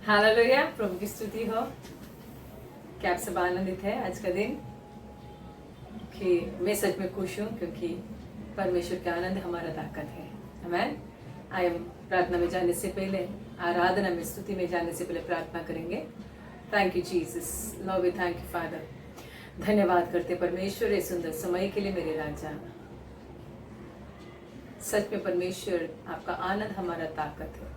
Hallelujah, प्रभु की स्तुति हो कि आप सब आनंदित है आज का दिन। कि मैं सच में खुश हूँ क्योंकि परमेश्वर का आनंद हमारा ताकत है। आमीन। आई एम प्रार्थना में जाने से पहले, आराधना में, स्तुति में जाने से पहले प्रार्थना करेंगे। Thank you Jesus, love we, thank you father. धन्यवाद करते परमेश्वर ये सुंदर समय के लिए मेरे राजा। सच में परमेश्वर आपका आनंद हमारा ताकत है।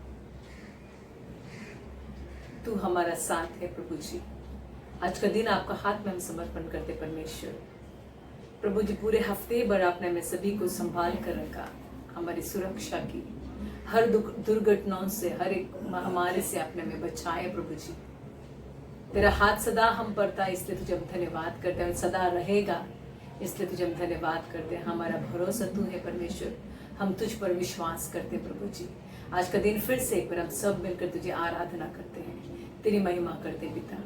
तू हमारा साथ है प्रभु जी। आज का दिन आपका हाथ में हम समर्पण करते परमेश्वर। प्रभु जी पूरे हफ्ते भर आपने हमें सभी को संभाल कर रखा, हमारी सुरक्षा की, हर दुर्घटनाओं से, हर एक महामारी से आपने हमें बचाया प्रभु जी। तेरा हाथ सदा हम पर था, इसलिए तुझे हम धन्यवाद करते हैं। सदा रहेगा इसलिए तुझे हम धन्यवाद करते हैं। हमारा भरोसा तू है परमेश्वर, हम तुझ पर विश्वास करते हैं प्रभु जी। आज का दिन फिर से एक बार हम सब मिलकर तुझे आराधना करते हैं, तेरी महिमा करते पिता,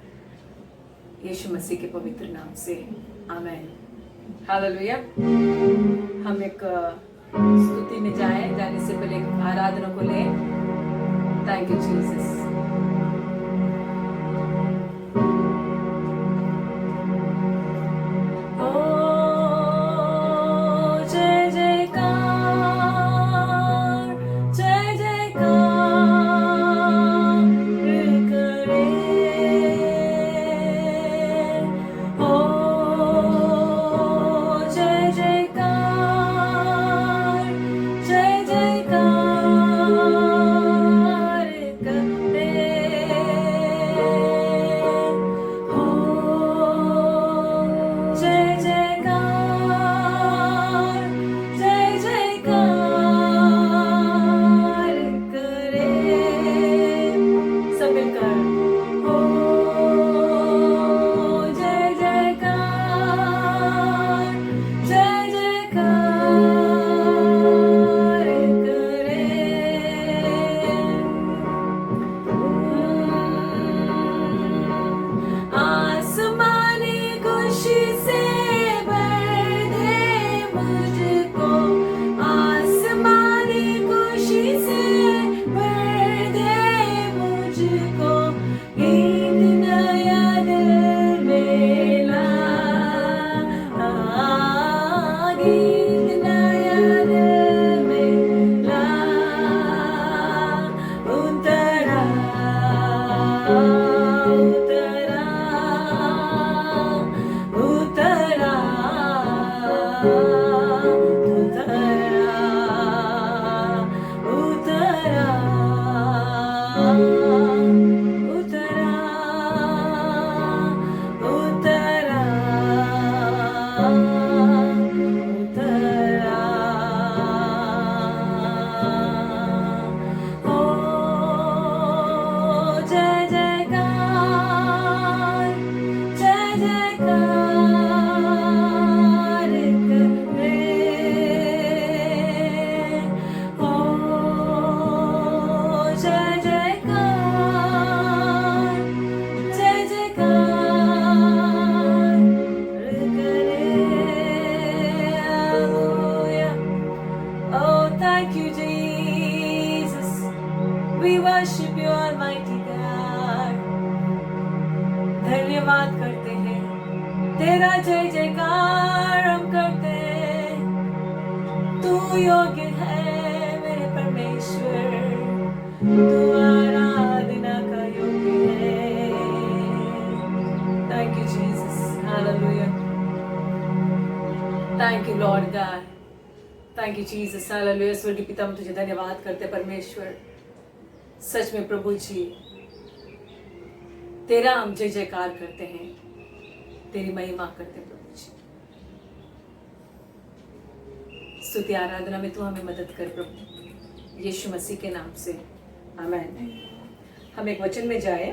यीशु मसीह के पवित्र नाम से आमीन। हालेलुया। हम एक स्तुति में जाने से पहले आराधना को ले। Thank you Jesus. धन्यवाद करते हैं, तेरा जय जयकार हम करते हैं। तू योग्य है मेरे परमेश्वर, तू आराधना का योग्य है। Thank you Jesus, hallelujah. Thank you Lord God, thank you Jesus, hallelujah. स्वर्गीय पिता, हम तुझे धन्यवाद करते परमेश्वर। सच में प्रभु जी तेरा हम जय जयकार करते हैं, तेरी महिमा करते हैं प्रभु जी। स्तुति आराधना में तू हमें मदद कर प्रभु, यीशु मसीह के नाम से आमीन। हम एक वचन में जाए।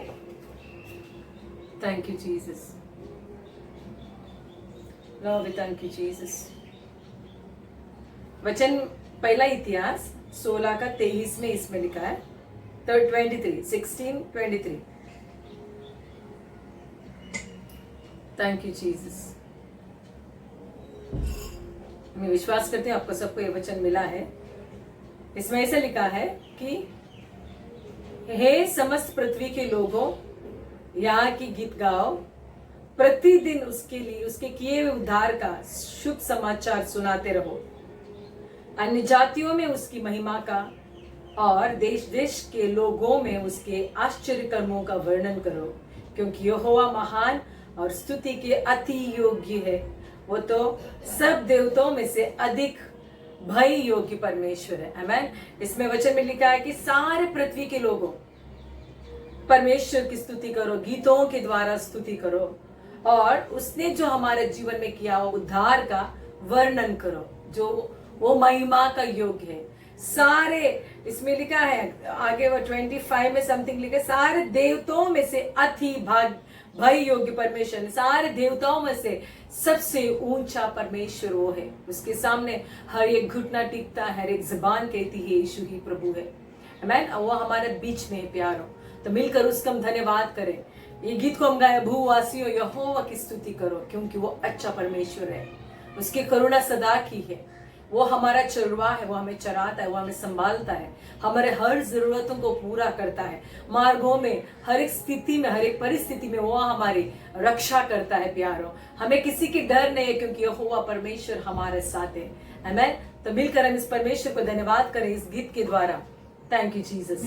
Thank you Jesus, lord we thank you Jesus. वचन पहला इतिहास 16 का 23 में इसमें लिखा है, 16:23। Thank you Jesus. मैं विश्वास करती हूँ आपको सबको ये वचन मिला है। इसमें ऐसे लिखा है कि हे समस्त पृथ्वी के लोगों, यहाँ की गीत गाओ, प्रतिदिन उसके लिए उसके किए हुए उद्धार का शुभ समाचार सुनाते रहो। अन्य जातियों में उसकी महिमा का और देश देश के लोगों में उसके आश्चर्य कर्मों का वर्णन करो, क्योंकि यहोवा महान और स्तुति के अति योग्य है। वो तो सब देवताओं में से अधिक भय योग्य परमेश्वर है। आमेन। इसमें वचन में लिखा है कि सारे पृथ्वी के लोगों परमेश्वर की स्तुति करो, गीतों के द्वारा स्तुति करो, और उसने जो हमारे जीवन में किया वो उद्धार का वर्णन करो, जो वो महिमा का योग्य है। सारे, इसमें लिखा है आगे वो 25 में समथिंग लिखा है, सारे देवताओं में से अति भय योग्य परमेश्वर, सारे देवताओं में से सबसे ऊंचा परमेश्वर वो है। उसके सामने हर एक घुटना टिकता है, हर एक जुबान कहती है यीशु ही प्रभु है। आमेन। वो हमारे बीच में प्यारो, तो मिलकर उसका हम धन्यवाद करें। ये गीत को हम गाए, भूवासियों यहोवा की स्तुति करो, क्योंकि वो अच्छा परमेश्वर है, उसकी करुणा सदा की है। वो हमारा चरवाहा है, वो हमें चराता है, वो हमें संभालता है, हमारे हर जरूरतों को पूरा करता है। मार्गों में हर एक स्थिति में, हर एक परिस्थिति में वो हमारी रक्षा करता है प्यारो। हमें किसी की डर नहीं है, क्योंकि यहोवा परमेश्वर हमारे साथ है। आमेन। तो मिलकर हम इस परमेश्वर को धन्यवाद करें इस गीत के द्वारा। Thank you Jesus.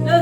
लहू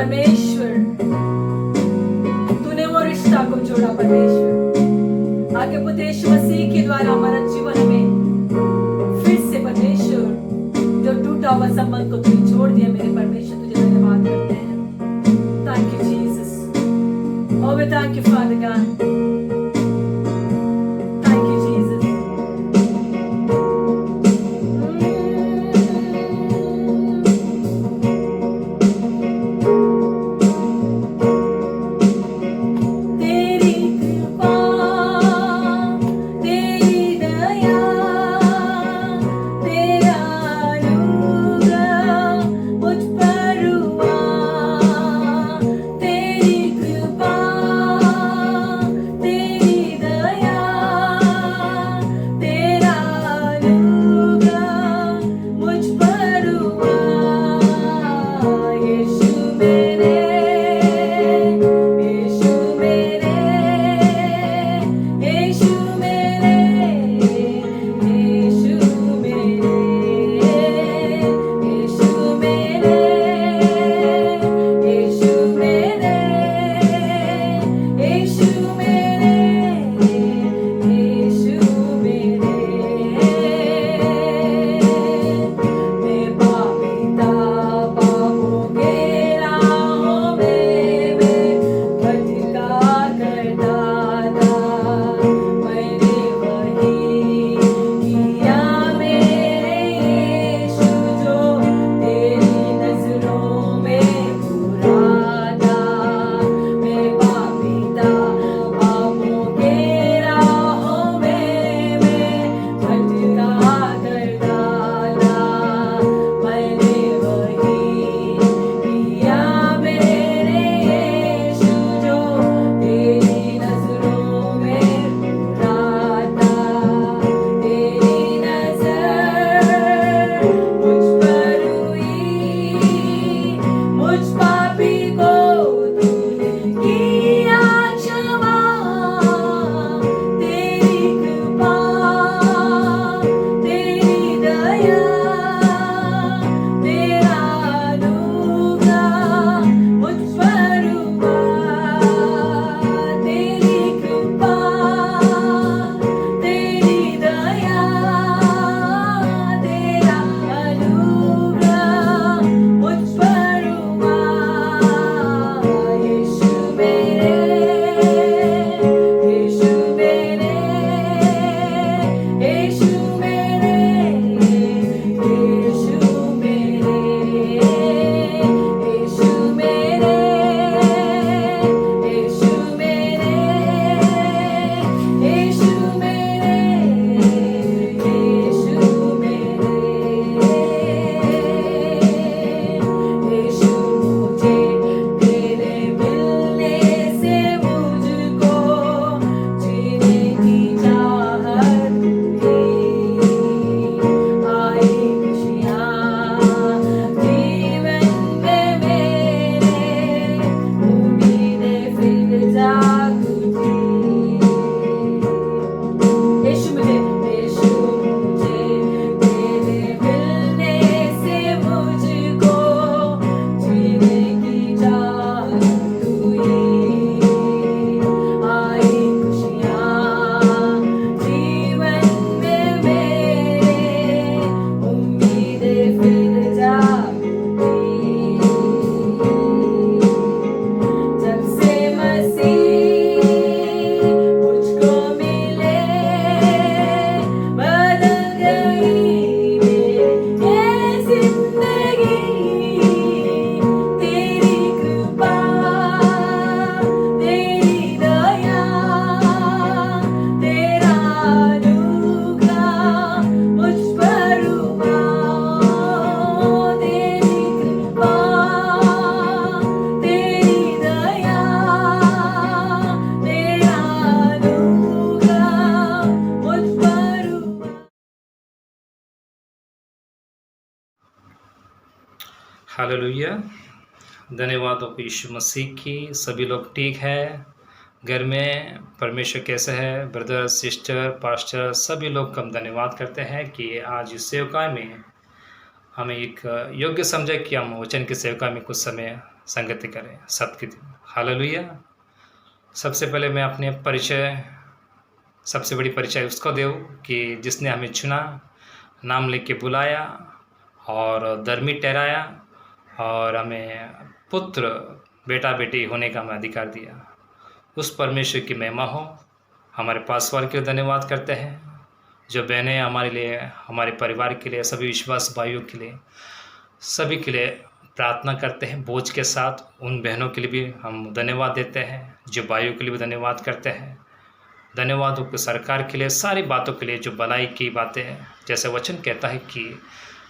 परमेश्वर तूने वो रिश्ता को जोड़ा परमेश्वर, आगे पुत्र यीशु मसीह के द्वारा हमारा जीवन में फिर से परमेश्वर जो टूटा हुआ संबंध को तूने जोड़ दिया। मेरे परमेश्वर तुझे धन्यवाद करते हैं। Thank you Jesus. Oh, we thank you, Father God. Thank you, Jesus. तेरी कृपा, तेरी दया, तेरा अनुग्रह मुझ पर हुआ। तेरी कृपा, तेरी दया, तेरा अनुग्रह मुझ पर हुआ। यीशु मेरे, यीशु मेरे, यीशु मेरे, यीशु मेरे, यीशु मेरे, यीशु मेरे, यीशु मेरे, यीशु मेरे। मैं पापी था, पापों के राहों में मैं भटका करता था। मैंने वही किया मेरे यीशु जो तेरी नजरों में बुरा था। मैं पापी था, पापों के राहों में मैं भटका करता था। मैंने वही किया मेरे यीशु जो तेरी नजरों में बुरा था। तेरी नजर मुझ पर हुई, मुझ पापी को तूने किया क्षमा। तेरी कृपा, तेरी दया, तेरा अनुग्रह मुझ पर हुआ। तेरी कृपा, तेरी दया, तेरा अनुग्रह मुझ पर हुआ। यीशु मेरे, यीशु मेरे, यीशु मेरे, यीशु मेरे, यीशु मेरे, यीशु मेरे, यीशु मेरे, यीशु मेरे। यीशु मुझे तेरे मिलने से मुझको जीने की चाहत हुई। आई खुशियाँ जीवन में मेरे, उम्मीदें फिर जाग उठी। यीशु मुझे तेरे मिलने से मुझको जीने की चाहत हुई। आई खुशियाँ जीवन में मेरे, उम्मीदें फिर जाग उठी। जब से मसीह मुझको मिले, बदल गई ये जिंदगी। तेरी कृपा, तेरी दया, तेरा अनुग्रह मुझ पर हुआ। तेरी कृपा, तेरी दया, तेरा अनुग्रह मुझ पर हुआ। हालेलुया। धन्यवाद हो यीशु मसीह की। सभी लोग ठीक है? घर में परमेश्वर कैसे है? ब्रदर, सिस्टर, पास्टर सभी लोग कम धन्यवाद करते हैं कि आज इस सेवकाई में हमें एक योग्य समझे कि हम वचन की सेवका में कुछ समय संगति करें सत्य के दिन। हालेलुया। सबसे पहले मैं अपने परिचय, सबसे बड़ी परिचय उसको दूँ कि जिसने हमें चुना, नाम लेके बुलाया और धर्मी ठहराया और हमें पुत्र बेटा बेटी होने का हमें अधिकार दिया। उस परमेश्वर की महिमा हो। हमारे पासवान के लिए धन्यवाद करते हैं, जो बहनें हमारे लिए, हमारे परिवार के लिए, सभी विश्वास भाइयों के लिए, सभी के लिए प्रार्थना करते हैं बोझ के साथ। उन बहनों के लिए भी हम धन्यवाद देते हैं, जो भाइयों के लिए भी धन्यवाद करते हैं। धन्यवाद हो सरकार के लिए, सारी बातों के लिए, जो भलाई की बातें हैं। जैसे वचन कहता है कि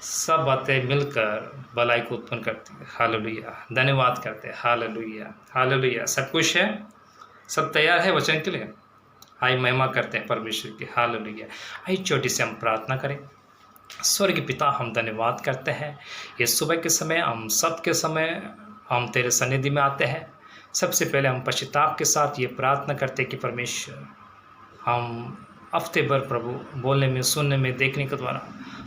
सब बातें मिलकर भलाई को उत्पन्न करती है। हालेलुया। धन्यवाद करते हैं। Hallelujah, hallelujah. सब कुछ है, सब तैयार है वचन के लिए। आइए महिमा करते हैं परमेश्वर की। हालेलुया। आइए छोटी से हम प्रार्थना करें। स्वर्गीय पिता, हम धन्यवाद करते हैं ये सुबह के समय, हम सब के समय हम तेरे सन्निधि में आते हैं। सबसे पहले हम पश्चाताप के साथ ये प्रार्थना करते हैं कि परमेश्वर, हम हफ्ते भर प्रभु बोलने में, सुनने में, देखने के द्वारा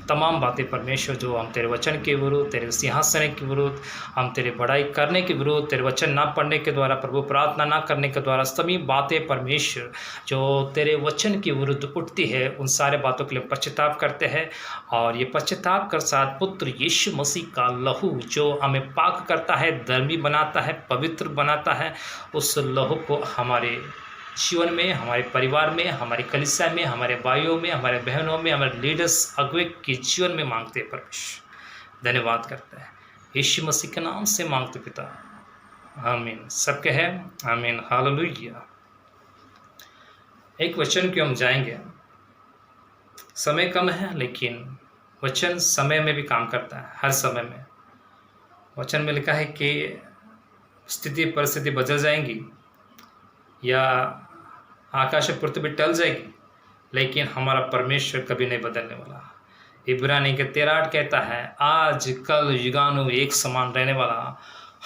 तमाम बातें परमेश्वर जो हम तेरे वचन के विरुद्ध, तेरे सिंहासन के विरुद्ध, हम तेरे बड़ाई करने के विरुद्ध, तेरे वचन ना पढ़ने के द्वारा, प्रभु प्रार्थना ना करने के द्वारा, सभी बातें परमेश्वर जो तेरे वचन के विरुद्ध उठती है, उन सारे बातों के लिए पश्चाताप करते हैं। और ये पश्चाताप कर साथ पुत्र यीशु मसीह का लहू जो हमें पाक करता है, धर्मी बनाता है, पवित्र बनाता है, उस लहू को हमारे जीवन में, हमारे परिवार में, हमारे कलीसिया में, हमारे भाइयों में, हमारे बहनों में, हमारे लीडर्स अगुवे के जीवन में मांगते हैं परमेश्वर। धन्यवाद करते हैं यीशु मसीह के नाम से मांगते पिता, आमीन। सबके है आमीन। हालेलुया। एक वचन की हम जाएंगे। समय कम है लेकिन वचन समय में भी काम करता है, हर समय में। वचन में लिखा है कि स्थिति परिस्थिति बदल जाएंगी या आकाश पृथ्वी टल जाएगी, लेकिन हमारा परमेश्वर कभी नहीं बदलने वाला। इब्रानी के 13:8 कहता है, आज कल युगानु एक समान रहने वाला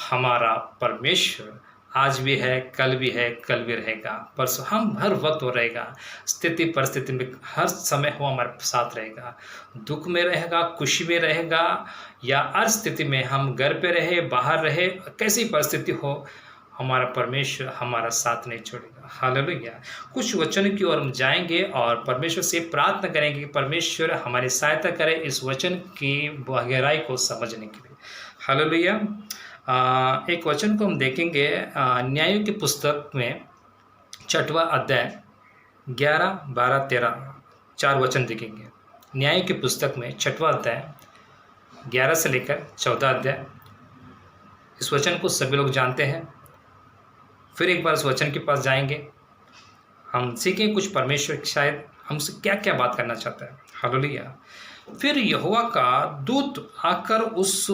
हमारा परमेश्वर आज भी है, कल भी है, कल भी रहेगा, परसों हम हर वक्त वो रहेगा। स्थिति परिस्थिति में हर समय वो हमारे साथ रहेगा। दुख में रहेगा, खुशी में रहेगा, या हर स्थिति में, हम घर पे रहे, बाहर रहे, कैसी परिस्थिति हो, हमारा परमेश्वर हमारा साथ नहीं छोड़ेगा। हालेलुया। कुछ वचन की ओर हम जाएंगे और परमेश्वर से प्रार्थना करेंगे कि परमेश्वर हमारी सहायता करे इस वचन की गहराई को समझने के लिए। हालेलुया। एक वचन को हम देखेंगे न्यायों की पुस्तक में 6वां अध्याय 11, 12, 13 4 वचन देखेंगे। न्यायों की पुस्तक में 6वां अध्याय 11 से लेकर 14 अध्याय। इस वचन को सभी लोग जानते हैं। फिर एक बार इस वचन के पास जाएंगे, हम सीखें कुछ परमेश्वर शायद हमसे क्या क्या बात करना चाहता है। हालेलुया। फिर यहोवा का दूत आकर उस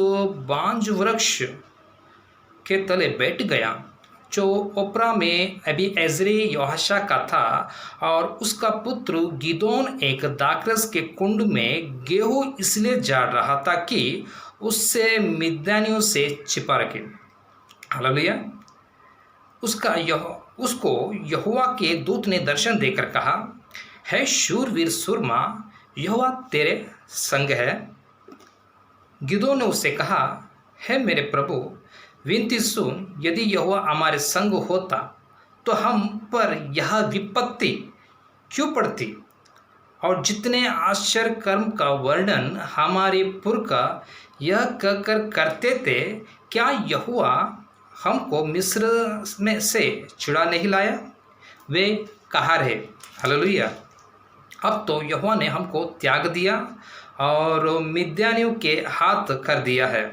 बांज वृक्ष के तले बैठ गया जो ओपरा में अबीएजेर योआशा का था, और उसका पुत्र गिदोन एक दाखरस के कुंड में गेहूं इसलिए झाड़ रहा था कि उससे मिद्यानियों से छिपा रखे। हालेलुया। उसको यहोवा के दूत ने दर्शन देकर कहा, है शूरवीर सुरमा, यहोवा तेरे संग है। गिदोन ने उससे कहा, है मेरे प्रभु, विनती सुन, यदि यहोवा हमारे संग होता तो हम पर यह विपत्ति क्यों पड़ती, और जितने आश्चर्य कर्म का वर्णन हमारे पुरखा यह कहकर करते थे, क्या यहोवा हमको मिस्र में से छुड़ा नहीं लाया? वे कहाँ रहे? हालेलुया। अब तो यहोवा ने हमको त्याग दिया और मिद्यानियों के हाथ कर दिया है।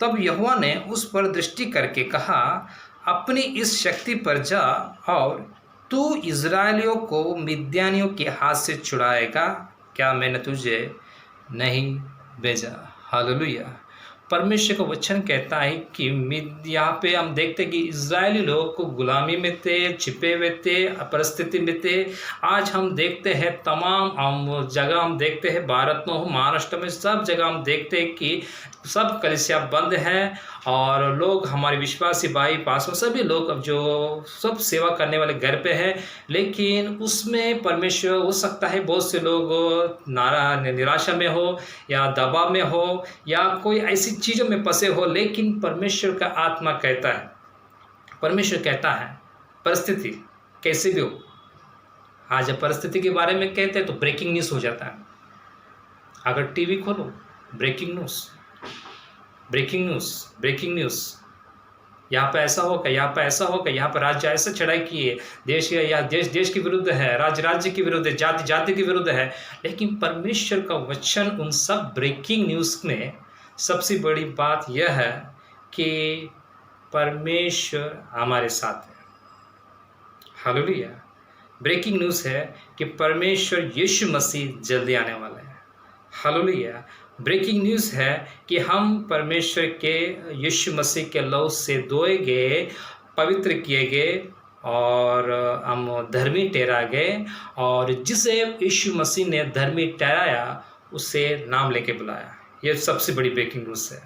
तब यहोवा ने उस पर दृष्टि करके कहा, अपनी इस शक्ति पर जा और तू इज़राइलियों को मिद्यानियों के हाथ से छुड़ाएगा, क्या मैंने तुझे नहीं भेजा? हालेलुया। परमेश्वर का वचन कहता है कि यहाँ पे हम देखते हैं कि इजरायली लोग को गुलामी में थे, छिपे हुए थे, परिस्थिति में थे। आज हम देखते हैं तमाम जगह हम देखते हैं, भारत में हो, महाराष्ट्र में, सब जगह हम देखते हैं कि सब कलीसिया बंद हैं और लोग, हमारे विश्वासी भाई पास में सभी लोग अब जो सब सेवा करने वाले घर पे हैं। लेकिन उसमें परमेश्वर, हो सकता है बहुत से लोग निराशा में हो या दबाव में हो या कोई ऐसी चीज़ों में फंसे हो, लेकिन परमेश्वर का आत्मा कहता है, परमेश्वर कहता है परिस्थिति कैसे भी हो, आज जब परिस्थिति के बारे में कहते हैं तो ब्रेकिंग न्यूज़ हो जाता है। अगर टीवी खोलो, breaking news, breaking news, breaking news, यहाँ पे ऐसा होगा, यहाँ पे ऐसा होगा, यहाँ पर राज्य ऐसा चढ़ाई किए, देश या देश के विरुद्ध है, राज्य के विरुद्ध है, जाति के विरुद्ध है। लेकिन परमेश्वर का वचन उन सब ब्रेकिंग न्यूज़ में सबसे बड़ी बात यह है कि परमेश्वर हमारे साथ है। हालेलुया। ब्रेकिंग न्यूज़ है कि परमेश्वर यीशु मसीह जल्दी आने वाला है। हालेलुया। ब्रेकिंग न्यूज़ है कि हम परमेश्वर के यीशु मसीह के लहू से धोए गए, पवित्र किए गए और हम धर्मी ठहरा गए, और जिसे यीशु मसीह ने धर्मी ठहराया उसे नाम लेके बुलाया। ये सबसे बड़ी ब्रेकिंग न्यूज़ है।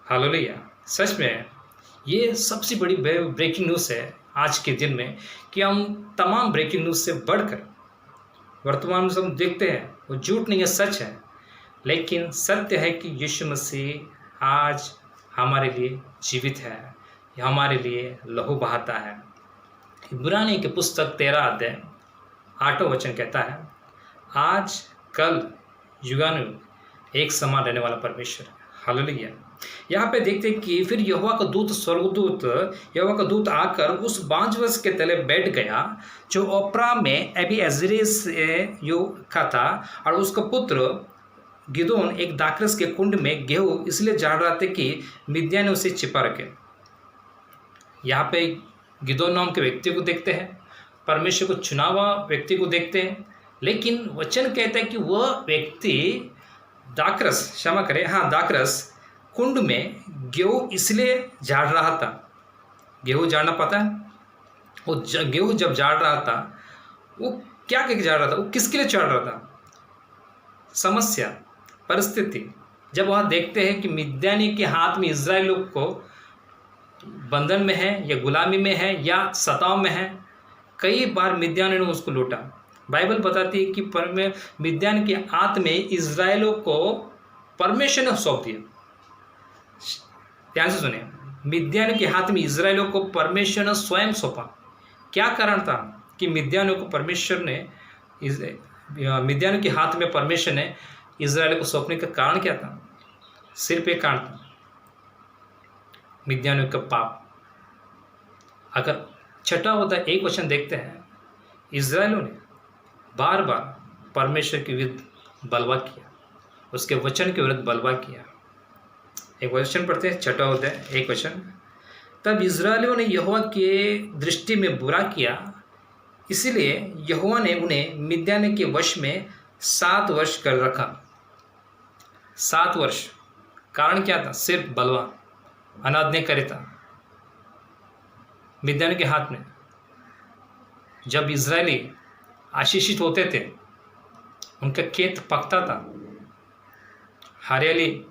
हालेलुया। सच में ये सबसे बड़ी ब्रेकिंग न्यूज़ है आज के दिन में कि हम तमाम ब्रेकिंग न्यूज़ से बढ़कर वर्तमान में हम देखते हैं, वो झूठ नहीं है, सच है। लेकिन सत्य है कि यीशु मसीह आज हमारे लिए जीवित है, हमारे लिए लहू बहाता है। इब्रानी की पुस्तक 13 अध्याय 8वां वचन कहता है, आज कल युगानुयुग एक समान रहने वाला परमेश्वर है। हालेलुया। यहाँ पे देखते हैं कि फिर यहोवा का दूत, स्वर्गदूत यहोवा का दूत आकर उस बांजवस के तले बैठ गया जो ओप्रा में अबीएजेर से का था, और उसका पुत्र गिदोन एक दाखरस के कुंड में गेहूं इसलिए झाड़ रहा था कि मिद्यान ने उसे छिपा रखे। यहाँ पे गिदोन नाम के व्यक्ति को देखते हैं, परमेश्वर को चुना हुआ व्यक्ति को देखते हैं। लेकिन वचन कहता है कि वह व्यक्ति दाखरस कुंड में गेहूं इसलिए झाड़ रहा था। गेहूं झाड़ना पता है? वो गेहूं जब झाड़ रहा था, वो क्या झाड़ रहा था, वो किसके लिए झाड़ रहा था? समस्या, परिस्थिति। जब वहाँ देखते हैं कि मिद्यानी के हाथ में इजराइल लोग को बंधन में है या गुलामी में है या सताव में है, कई बार मिद्यानी ने उसको लूटा। बाइबल बताती है कि मिद्यान के हाथ में इजराइलों को परमेश्वर ने सौंप दिया। ध्यान से सुने, मिद्यान के हाथ में इजराइलों को परमेश्वर ने स्वयं सौंपा। क्या कारण था कि मिद्यानों को परमेश्वर ने, मिद्यान के हाथ में परमेश्वर ने इजराइल को सौंपने का कारण क्या था? सिर्फ एक कारण था, मिद्यानों का पाप। अगर छठा होता एक वचन देखते हैं, इजराइलों ने बार बार परमेश्वर के विरुद्ध बलवा किया, उसके वचन के विरुद्ध बलवा किया। एक वचन पढ़ते हैं, छठा होता है एक वचन, तब इजराइलियों ने यहोवा के दृष्टि में बुरा किया, इसलिए यहोवा ने उन्हें मिद्यान के वश में 7 वर्ष कर रखा। 7 वर्ष। कारण क्या था? सिर्फ बलवा, अनाद ने करे था मिद्यान के हाथ में। जब इजरायली आशीषित होते थे, उनका खेत पकता था, हरियाली,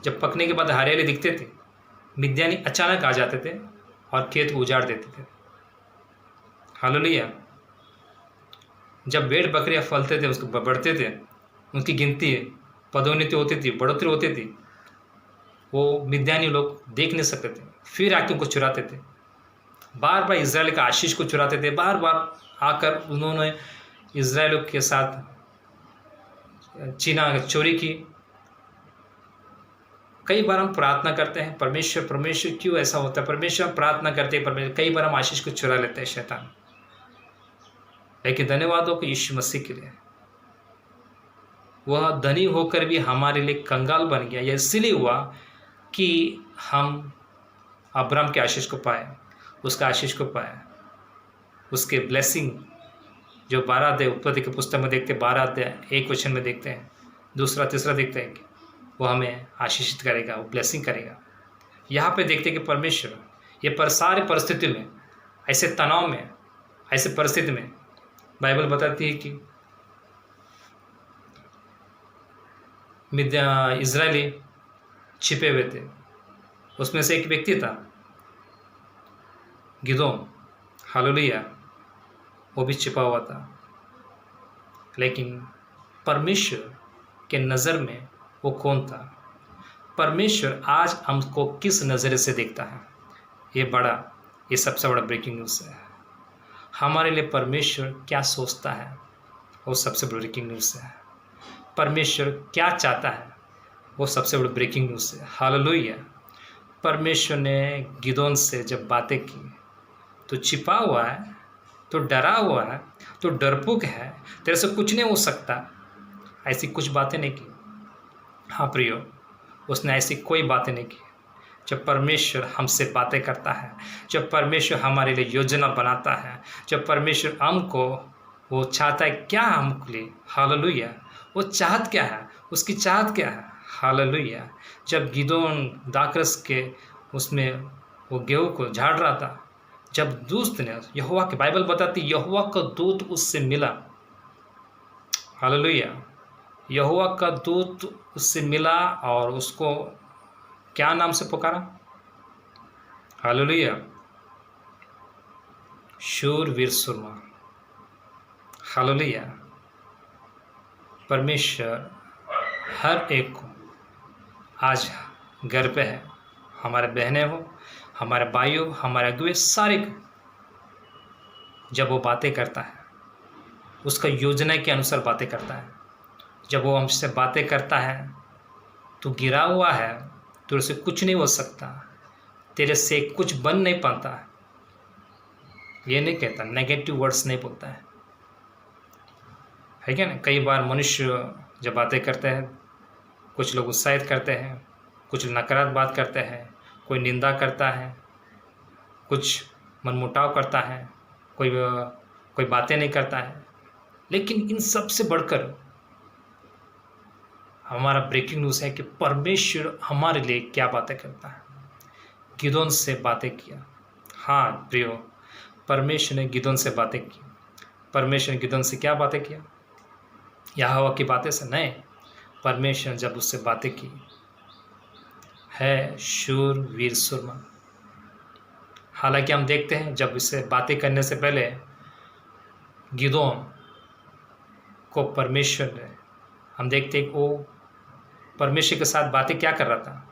जब पकने के बाद हरियाली दिखते थे, मिद्यानी अचानक आ जाते थे और खेत को उजाड़ देते थे। हालेलुया। जब भेड़ बकरियां फलते थे, उसको बढ़ते थे, उनकी गिनती पदोन्नति होती थी, बढ़ोतरी होती थी, वो मिद्यानी लोग देख नहीं सकते थे, फिर आके उनको चुराते थे। बार बार इजराइल का आशीष को चुराते थे, बार बार आकर उन्होंने इजराइल के साथ चोरी की। कई बार हम प्रार्थना करते हैं, परमेश्वर क्यों ऐसा होता है? परमेश्वर प्रार्थना करते हैं, परमेश्वर, कई बार हम आशीष को चुरा लेते हैं शैतान। लेकिन धन्यवाद हो कि यीशु मसीह के लिए, वह धनी होकर भी हमारे लिए कंगाल बन गया। यह इसलिए हुआ कि हम अब्राहम के आशीष को पाए, उसका आशीष को पाए, उसके ब्लेसिंग जो 12 अध्याय उत्पत्ति के पुस्तक में देखते हैं, 12 अध्याय 1 वचन में देखते हैं, दूसरा तीसरा देखते हैं वो हमें आशीषित करेगा, वो ब्लेसिंग करेगा। यहाँ पे देखते कि परमेश्वर ये सारे परिस्थिति में, ऐसे तनाव में, ऐसे परिस्थिति में बाइबल बताती है कि इजरायली छिपे हुए थे। उसमें से एक व्यक्ति था गिदोन, हालेलुया, वो भी छिपा हुआ था। लेकिन परमेश्वर के नज़र में वो कौन था? परमेश्वर आज हमको किस नज़र से देखता है? ये सबसे बड़ा ब्रेकिंग न्यूज़ है। हमारे लिए परमेश्वर क्या सोचता है, वो सबसे बड़ी ब्रेकिंग न्यूज़ है। परमेश्वर क्या चाहता है, वो सबसे बड़ी ब्रेकिंग न्यूज़ है। हालेलुया। परमेश्वर ने गिदोन से जब बातें की, तो छिपा हुआ है, तो डरा हुआ है, तो डरपोक है, तेरे से कुछ नहीं हो सकता, ऐसी कुछ बातें नहीं की। हाँ प्रियो, उसने ऐसी कोई बातें नहीं की। जब परमेश्वर हमसे बातें करता है, जब परमेश्वर हमारे लिए योजना बनाता है, जब परमेश्वर हमको वो चाहता है क्या हमके लिए, हालेलुया, वो चाहत क्या है, उसकी चाहत क्या है, हालेलुया। जब गिदोन दाखरस के उसमें वो गेहूं को झाड़ रहा था, जब दूत ने यहोवा के, बाइबल बताती यहोवा का दूत उससे मिला, हालेलुया, यहोवा का दूत उससे मिला और उसको क्या नाम से पुकारा, हालेलुया, शूरवीर सुरमा, हालेलुया। परमेश्वर हर एक को आज घर पे है, हमारे बहनें हो, हमारे भाई हो, हमारे अगुए, सारे को जब वो बातें करता है, उसका योजना के अनुसार बातें करता है। जब वो हमसे बातें करता है, तो गिरा हुआ है, तेरे से कुछ नहीं हो सकता, तेरे से कुछ बन नहीं पाता, ये नहीं कहता, नेगेटिव वर्ड्स नहीं बोलता है क्या ना। कई बार मनुष्य जब बातें करते हैं, कुछ लोग उत्साहित करते हैं, कुछ नकारात्मक बात करते हैं, कोई निंदा करता है, कुछ मनमुटाव करता है, कोई बातें नहीं करता है। लेकिन इन सब से बढ़कर हमारा ब्रेकिंग न्यूज़ है कि परमेश्वर हमारे लिए क्या बातें करता है। गिदोन से बातें किया। हाँ प्रियो, परमेश्वर ने गिदोन से बातें की। परमेश्वर ने गिदोन से क्या बातें किया? यहोवा की बातें से नहीं। परमेश्वर जब उससे बातें की है शूर वीर सुरमा। हालांकि हम देखते हैं जब इससे बातें करने से पहले गिदोन को परमेश्वर ने, हम देखते हैं वो परमेश्वर के साथ बातें क्या कर रहा था।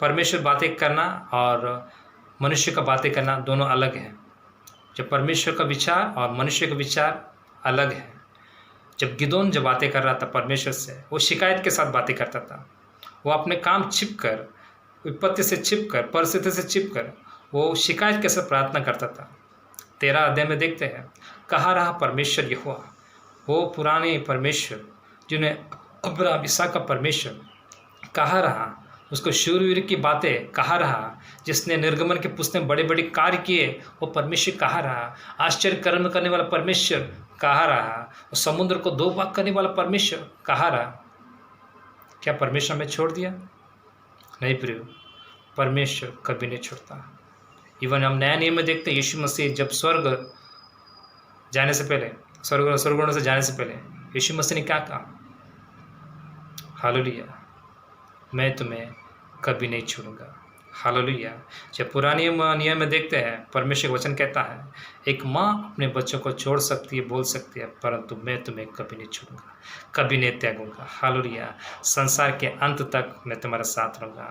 परमेश्वर बातें करना और मनुष्य का बातें करना दोनों अलग हैं। जब परमेश्वर का विचार और मनुष्य का विचार अलग है। जब गिदोन जब बातें कर रहा था परमेश्वर से, वो शिकायत के साथ बातें करता था। वो अपने काम छिप कर, विपत्ति से छिप कर, परिस्थिति से छिप कर वो शिकायत के साथ प्रार्थना करता था। 13 अध्याय में देखते हैं, कहाँ रहा परमेश्वर यहोवा, वो पुराने परमेश्वर जिन्हें अब्राहम इसहाक का परमेश्वर, कहाँ रहा? उसको शूरवीर की बातें कहाँ रहा? जिसने निर्गमन के पुस्तक में बड़े बड़े कार्य किए, वो परमेश्वर कहाँ रहा? आश्चर्य कर्म करने वाला परमेश्वर कहाँ रहा? वो समुद्र को 2 भाग करने वाला परमेश्वर कहाँ रहा? क्या परमेश्वर हमें छोड़ दिया? नहीं प्रियो, परमेश्वर कभी नहीं छोड़ता। इवन हम नया नियम में देखते हैं, यीशु मसीह जब स्वर्ग जाने से पहले, स्वर्गों से जाने से पहले यीशु मसीह ने क्या कहा? हालेलुया, मैं तुम्हें कभी नहीं छोड़ूंगा। हालेलुया। जब पुराने नियम में देखते हैं, परमेश्वर वचन कहता है, एक माँ अपने बच्चों को छोड़ सकती है, बोल सकती है, परंतु मैं तुम्हें कभी नहीं छोड़ूंगा, कभी नहीं त्यागूंगा। हालेलुया। संसार के अंत तक मैं तुम्हारे साथ रहूँगा।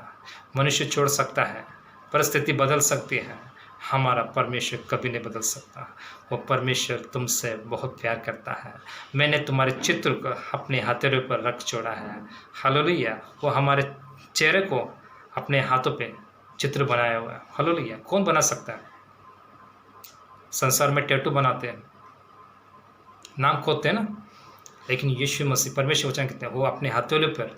मनुष्य छोड़ सकता है, परिस्थिति बदल सकती है, हमारा परमेश्वर कभी नहीं बदल सकता। वो परमेश्वर तुमसे बहुत प्यार करता है। मैंने तुम्हारे चित्र को अपने हथेलियों पर रख छोड़ा है। हालेलुया। वो हमारे चेहरे को अपने हाथों पे चित्र बनाया हुआ है। हालेलुया। कौन बना सकता है? संसार में टैटू बनाते हैं, नाम खोदते हैं ना, लेकिन यीशु मसीह परमेश्वर वचन कहते हैं, वो अपने हथेलियों पर,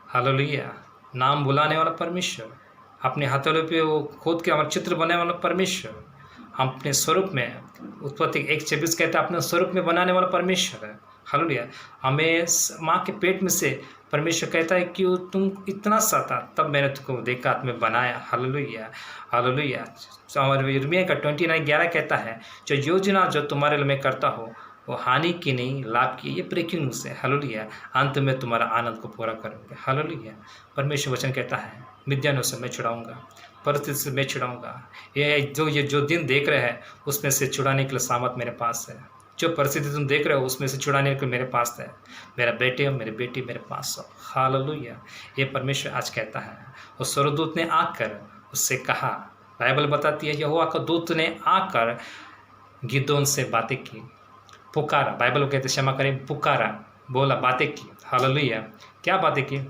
हालेलुया, नाम बुलाने वाला परमेश्वर, अपने हथेलियों पे वो खोद के हमारा चित्र बनाने वाला परमेश्वर, हम अपने स्वरूप में, उत्पत्ति 1:26 कहता है, अपने स्वरूप में बनाने वाला परमेश्वर है। हालेलुया। हमें माँ के पेट में से परमेश्वर कहता है कि तुम इतना सा था तब मैंने तुमको देखा, तुम्हें बनाया। Hallelujah, hallelujah. और यिर्मयाह का 29:11 कहता है, जो योजना जो तुम्हारे लिए मैं करता हूँ वो हानि की नहीं लाभ की। ये ब्रेकिंग न्यूज़ है। हालेलुया। अंत में तुम्हारा आनंद को पूरा करूँगा। हालेलुया। परमेश्वर वचन कहता है, मिद्यानों से मैं छुड़ाऊंगा, परिस्थिति से मैं छुड़ाऊंगा। ये जो दिन देख रहे हैं उसमें से छुड़ाने के लिए सामर्थ मेरे पास है। जो परिस्थिति तुम देख रहे हो उसमें से छुड़ाने के लिए मेरे पास है। मेरा बेटे और मेरी बेटी मेरे पास हो। हालेलुया। ये परमेश्वर आज कहता है। और स्वर्गदूत ने आकर उससे कहा, बाइबल बताती है यहोवा का दूत ने आकर गिदोन से बातें की, पुकारा। बाइबल कहते क्षमा करें, पुकारा, बोला, बातें की। हालेलुया। क्या बातें की?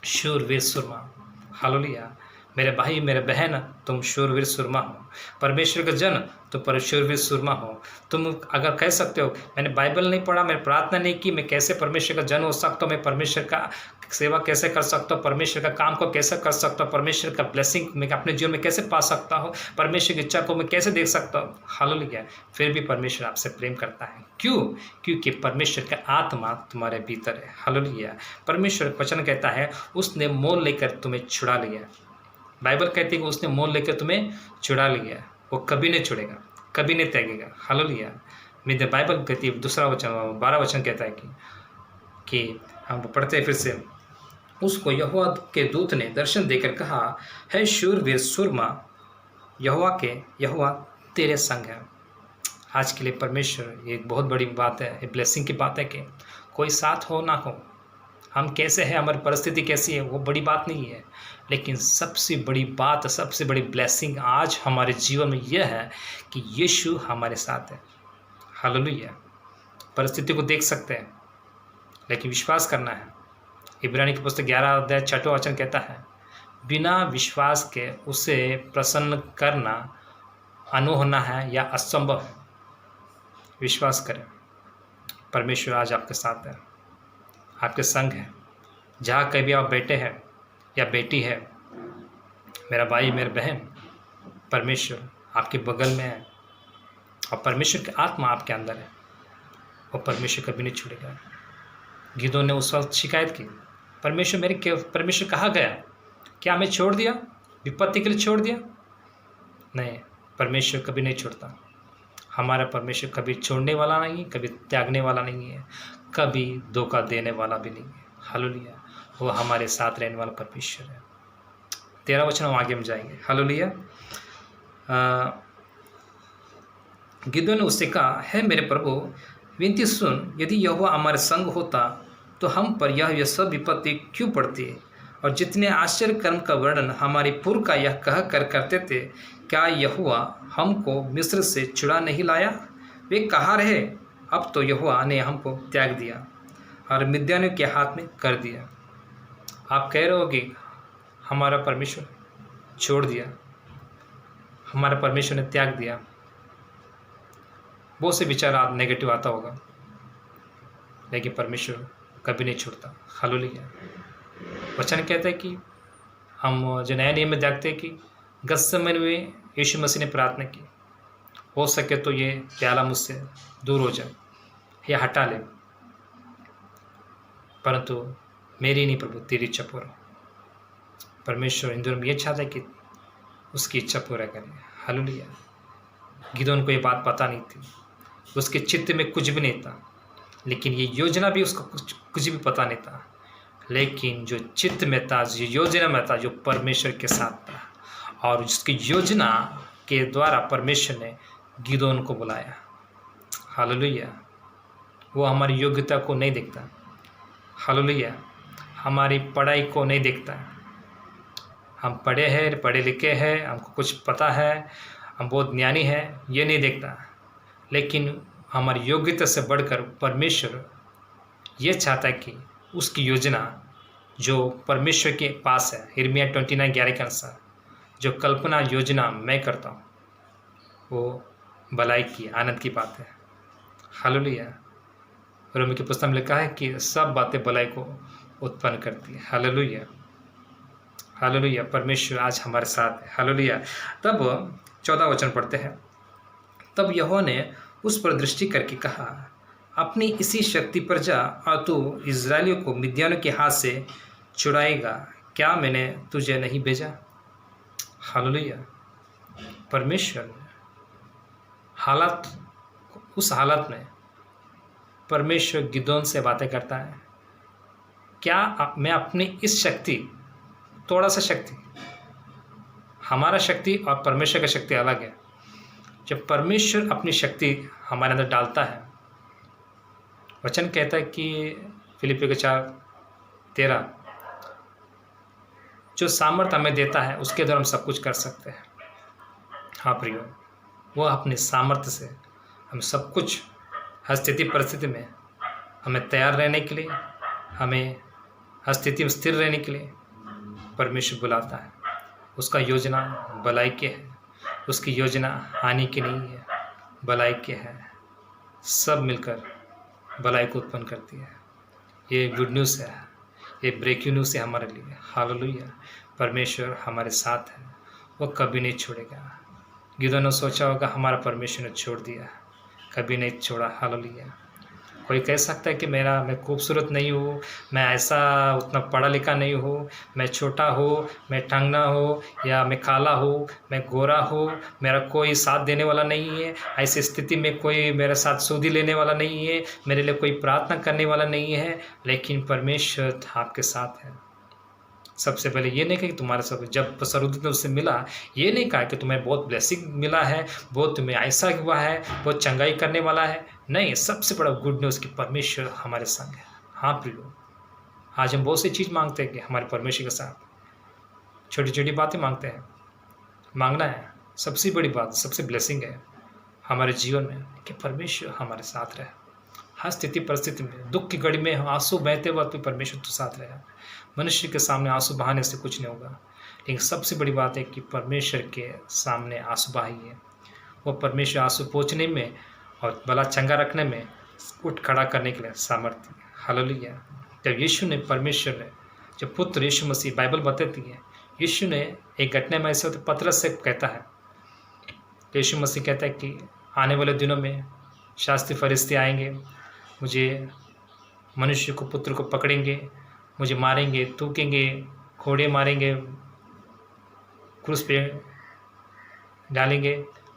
शूरवीर सुरमा। हालेलुया। मेरे भाई मेरे बहन, तुम शूरवीर सुरमा हो। परमेश्वर का जन तो पर शूरवीर सुरमा हो। तुम अगर कह सकते हो मैंने बाइबल नहीं पढ़ा, मैंने प्रार्थना नहीं की, मैं कैसे परमेश्वर का जन हो सकता हूँ, मैं परमेश्वर का सेवा कैसे कर सकता हूँ, परमेश्वर का काम को कैसे कर सकता हूँ, परमेश्वर का ब्लेसिंग मैं अपने जीवन में कैसे पा सकता हूँ, परमेश्वर की इच्छा को मैं कैसे देख सकता हूँ। हालेलुया। फिर भी परमेश्वर आपसे प्रेम करता है। क्यों? क्योंकि परमेश्वर का आत्मा तुम्हारे भीतर है। हालेलुया। परमेश्वर वचन कहता है उसने मोल लेकर तुम्हें छुड़ा लिया। बाइबल कहती है कि उसने मोल लेकर तुम्हें छुड़ा लिया। वो कभी नहीं छुड़ेगा, कभी नहीं त्यागेगा। हालेलुया। मेरे बाइबल कहती है, दूसरा वचन 12 वचन कहता है कि हम पढ़ते हैं फिर से, उसको यहोवा के दूत ने दर्शन देकर कहा, है शूरवीर सुरमा, यहोवा तेरे संग है। आज के लिए परमेश्वर एक बहुत बड़ी बात है, एक ब्लेसिंग की बात है कि कोई साथ हो ना हो, हम कैसे हैं, हमारी परिस्थिति कैसी है, वो बड़ी बात नहीं है। लेकिन सबसे बड़ी बात, सबसे बड़ी ब्लेसिंग आज हमारे जीवन में यह है कि यीशु हमारे साथ है। हालेलुया। परिस्थिति को देख सकते हैं लेकिन विश्वास करना है। इब्रानी की पुस्तक 11:6 वचन कहता है, बिना विश्वास के उसे प्रसन्न करना अनहोना है या असंभव है। विश्वास करें, परमेश्वर आज आपके साथ है, आपके संग है। जहाँ कहीं भी आप बैठे हैं या बेटी है, मेरा भाई मेरे बहन, परमेश्वर आपके बगल में है और परमेश्वर की आत्मा आपके अंदर है और परमेश्वर कभी नहीं छूटेगा। गिदोन ने उस वक्त शिकायत की, परमेश्वर कहाँ गया? क्या हमें छोड़ दिया, विपत्ति के लिए छोड़ दिया? नहीं, परमेश्वर कभी नहीं छोड़ता। हमारा परमेश्वर कभी छोड़ने वाला नहीं है, कभी त्यागने वाला नहीं है, कभी धोखा देने वाला भी नहीं है। हालेलुया। वो हमारे साथ रहने वाला परमेश्वर है। 13 वचन हम आगे हम जाएंगे। हालेलुया। गिदोन ने उससे कहा, है मेरे प्रभु, विनती सुन, यदि यहोवा हमारे संग होता तो हम पर यह सब विपत्ति क्यों पड़ती है? और जितने आश्चर्य कर्म का वर्णन हमारे पूर्व का यह कह कर करते थे, क्या यहोवा हमको मिस्र से छुड़ा नहीं लाया? वे कहाँ रहे? अब तो यहोवा ने हमको त्याग दिया और मिद्यानियों के हाथ में कर दिया। आप कह रहे हो कि हमारा परमेश्वर छोड़ दिया, हमारा परमेश्वर ने त्याग दिया। बहुत से विचार आप नेगेटिव आता होगा, लेकिन परमेश्वर कभी नहीं छोड़ता। हालेलुया। वचन कहता है कि हम जो नए नियम में देखते हैं कि गत्सेमने में यीशु मसीह ने प्रार्थना की, हो सके तो ये प्याला मुझसे दूर हो जाए या हटा ले, परंतु मेरी नहीं प्रभु तेरी इच्छा पूरा। परमेश्वर इन दिनों में ये चाहता है कि उसकी इच्छा पूरा करें। हालेलुया। गिदोन को ये बात पता नहीं थी, उसके चित्त में कुछ भी नहीं था, लेकिन ये योजना भी उसको कुछ भी पता नहीं था, लेकिन जो चित्त में था, जो योजना में था, जो परमेश्वर के साथ था, और उसकी योजना के द्वारा परमेश्वर ने गिदोन को बुलाया। हालेलुया। वो हमारी योग्यता को नहीं देखता। हालेलुया। हमारी पढ़ाई को नहीं देखता। हम पढ़े हैं, पढ़े लिखे हैं, हमको कुछ पता है, हम बहुत ज्ञानी हैं, ये नहीं देखता। लेकिन हमारी योग्यता से बढ़कर परमेश्वर ये चाहता है कि उसकी योजना जो परमेश्वर के पास है, यिर्मयाह 29:11 के अनुसार, जो कल्पना योजना मैं करता हूँ वो भलाई की, आनंद की बात है। हालेलुया। रोमी की पुस्तक में लिखा है कि सब बातें भलाई को उत्पन्न करती है। हालेलुया। हालेलुया। परमेश्वर आज हमारे साथ है। हालेलुया। तब 14 वचन पढ़ते हैं, तब यहोवा ने उस पर दृष्टि करके कहा, अपनी इसी शक्ति पर जा और तू इज़राइलियों को मिद्यानियों के हाथ से छुड़ाएगा। क्या मैंने तुझे नहीं भेजा? हालेलुया। परमेश्वर उस हालत में परमेश्वर गिदोन से बातें करता है। क्या मैं अपनी इस शक्ति, थोड़ा सा शक्ति, हमारा शक्ति और परमेश्वर का शक्ति अलग है। जब परमेश्वर अपनी शक्ति हमारे अंदर डालता है, वचन कहता है कि फिलिपियों के 4:13, जो सामर्थ्य हमें देता है उसके द्वारा हम सब कुछ कर सकते हैं। हाँ प्रियो, वह अपने सामर्थ्य से हम सब कुछ, हर स्थिति परिस्थिति में हमें तैयार रहने के लिए, हमें हर स्थिति में स्थिर रहने के लिए परमेश्वर बुलाता है। उसका योजना भलाई की है, उसकी योजना हानि की नहीं है, भलाई की है। सब मिलकर भलाई को उत्पन्न करती है। ये गुड न्यूज़ है, ये ब्रेकिंग न्यूज़ है हमारे लिए। हालेलुया। परमेश्वर हमारे साथ है, वो कभी नहीं छोड़ेगा। गिदोन ने सोचा होगा हमारा परमेश्वर ने छोड़ दिया, कभी नहीं छोड़ा। हालेलुया। कोई कह सकता है कि मैं खूबसूरत नहीं हूँ, मैं ऐसा उतना पढ़ा लिखा नहीं हूँ, मैं छोटा हूँ, मैं टंगना हूँ, या मैं काला हूँ, मैं गोरा हूँ, मेरा कोई साथ देने वाला नहीं है। ऐसी स्थिति में कोई मेरे साथ सूदी लेने वाला नहीं है, मेरे लिए कोई प्रार्थना करने वाला नहीं है। लेकिन परमेश्वर आपके साथ है। सबसे पहले ये नहीं कहा कि तुम्हारे सब, जब सरूद ने उससे मिला, ये नहीं कहा कि तुम्हें बहुत ब्लेसिंग मिला है, बहुत तुम्हें ऐसा हुआ है, बहुत चंगाई करने वाला है। नहीं, सबसे बड़ा गुड न्यूज़ कि परमेश्वर हमारे संग है। हाँ प्रियो, आज हम बहुत सी चीज़ मांगते हैं कि हमारे परमेश्वर के साथ छोटी छोटी बातें मांगते हैं। मांगना है, सबसे बड़ी बात, सबसे ब्लेसिंग है हमारे जीवन में कि परमेश्वर हमारे साथ रहे। हर स्थिति परिस्थिति में, दुख की घड़ी में आंसू बहते वक्त भी परमेश्वर तो साथ रहे। मनुष्य के सामने आंसू बहाने से कुछ नहीं होगा, लेकिन सबसे बड़ी बात है कि परमेश्वर के सामने आंसू बहाइए। वो परमेश्वर आंसू पोंछने में और भला चंगा रखने में, उठ खड़ा करने के लिए सामर्थ्य। हालेलुया। जब यीशु ने, परमेश्वर ने, जब पुत्र यीशु मसीह, बाइबल बताती है, यीशु ने एक घटना में ऐसे होते पतरस से कहता है, यीशु मसीह कहता है कि आने वाले दिनों में शास्त्री फरिश्ते आएंगे, मुझे, मनुष्य को, पुत्र को पकड़ेंगे, मुझे मारेंगे, थूकेंगे, कोड़े मारेंगे, क्रूस पे डालेंगे।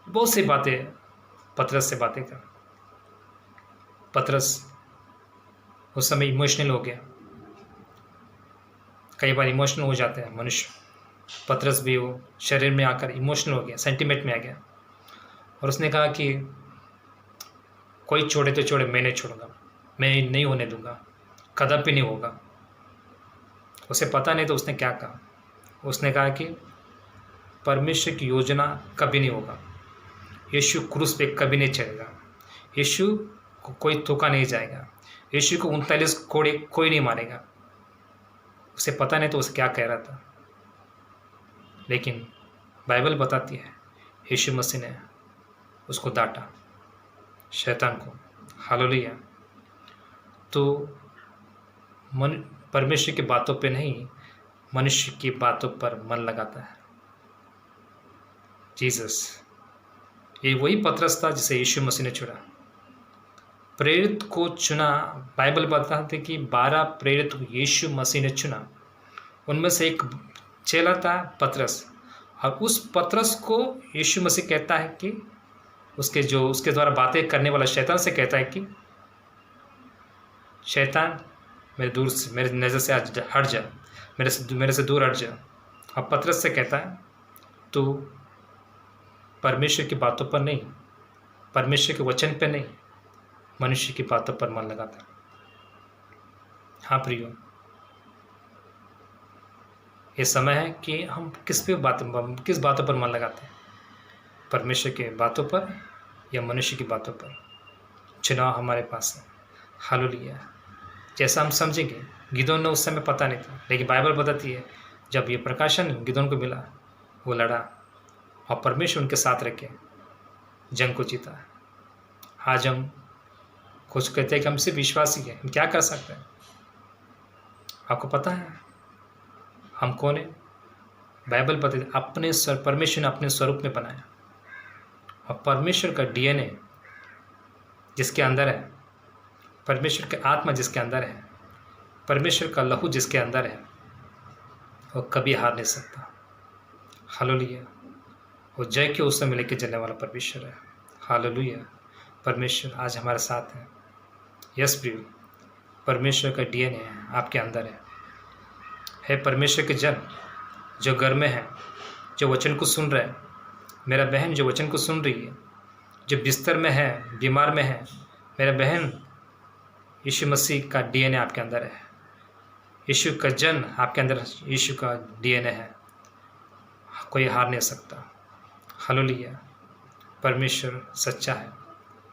बहुत सी बातें पतरस से बातें कर। पतरस उस समय इमोशनल हो गया। कई बार इमोशनल हो जाते हैं मनुष्य। पतरस भी वो शरीर में आकर इमोशनल हो गया, सेंटिमेंट में आ गया, और उसने कहा कि कोई छोड़े तो छोड़े, मैं नहीं छोड़ूंगा, मैं नहीं होने दूंगा, कदापि नहीं होगा। उसे पता नहीं तो उसने क्या कहा। उसने कहा कि परमेश्वर की योजना कभी नहीं होगा, यीशु क्रूस पे कभी नहीं चढ़ेगा, यीशु को कोई थूका नहीं जाएगा, यीशु को 39 कोड़े कोई नहीं मारेगा। उसे पता नहीं तो उसे क्या कह रहा था, लेकिन बाइबल बताती है यीशु मसीह ने उसको डांटा, शैतान को। हालेलुया। तो परमेश्वर की बातों पे नहीं, मनुष्य की बातों पर मन लगाता है। जीसस, ये वही पतरस था जिसे यीशु मसीह ने चुना, प्रेरित को चुना। बाइबल बताते कि 12 प्रेरित को यीशु मसीह ने चुना, उनमें से एक चेला था पतरस, और उस पतरस को यीशु मसीह कहता है कि उसके द्वारा बातें करने वाला शैतान से कहता है कि शैतान मेरे नज़र से आज हट जा, मेरे से दूर हट जा। अब पतरस से कहता है तू परमेश्वर की बातों पर नहीं, परमेश्वर के वचन पर नहीं, मनुष्य की बातों पर मन लगाता। हाँ प्रियो, ये समय है कि हम किस बातों पर मन लगाते हैं, परमेश्वर के बातों पर या मनुष्य की बातों पर। चुनाव हमारे पास है। हालेलुया। जैसा हम समझेंगे, गिदोन ने उस समय पता नहीं था, लेकिन बाइबल बताती है जब ये प्रकाशन गिदोन को मिला, वो लड़ा और परमेश्वर उनके साथ रह के जंग को जीता। आज हम कुछ कहते हैं कि हम सिर्फ विश्वासी हैं, हम क्या कर सकते हैं? आपको पता है हम कौन है? बाइबल बताती है परमेश्वर ने अपने स्वरूप में बनाया, और परमेश्वर का DNA जिसके अंदर है परमेश्वर की आत्मा जिसके अंदर है, परमेश्वर का लहू जिसके अंदर है, वो कभी हार नहीं सकता। हालेलुया। वो जय के उससे मिले के चलने वाला परमेश्वर है। हालेलुया। परमेश्वर आज हमारे साथ है। यस प्रियो, परमेश्वर का डीएनए आपके अंदर है परमेश्वर के जन जो घर में है, जो वचन को सुन रहे हैं, मेरा बहन जो वचन को सुन रही है, जो बिस्तर में है, बीमार में है, मेरा बहन, यीशु मसीह का डीएनए आपके अंदर है। यीशु का जन आपके अंदर, यीशु का डीएनए है, कोई हार नहीं सकता। हालेलुया। परमेश्वर सच्चा है,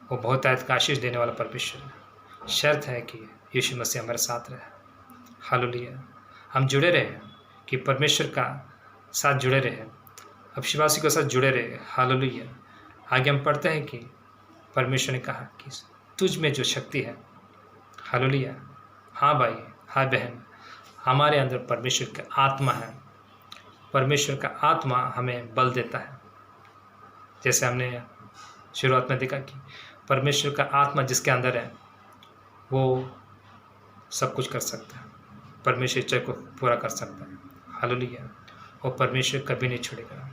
वो बहुत आयत का आशीष देने वाला परमेश्वर है। शर्त है कि यीशु मसीह हमारे साथ रहे। हालेलुया। हम जुड़े रहे कि परमेश्वर का साथ जुड़े रहे, अविश्वासी के साथ जुड़े रहे। हालेलुया। आगे हम पढ़ते हैं कि परमेश्वर ने कहा कि तुझ में जो शक्ति है, हालेलुया, हाँ भाई, हाँ बहन, हमारे अंदर परमेश्वर का आत्मा है। परमेश्वर का आत्मा हमें बल देता है। जैसे हमने शुरुआत में देखा कि परमेश्वर का आत्मा जिसके अंदर है वो सब कुछ कर सकता है, परमेश्वर इच्छा को पूरा कर सकता है। हालेलुया। और परमेश्वर कभी नहीं छोड़ेगा।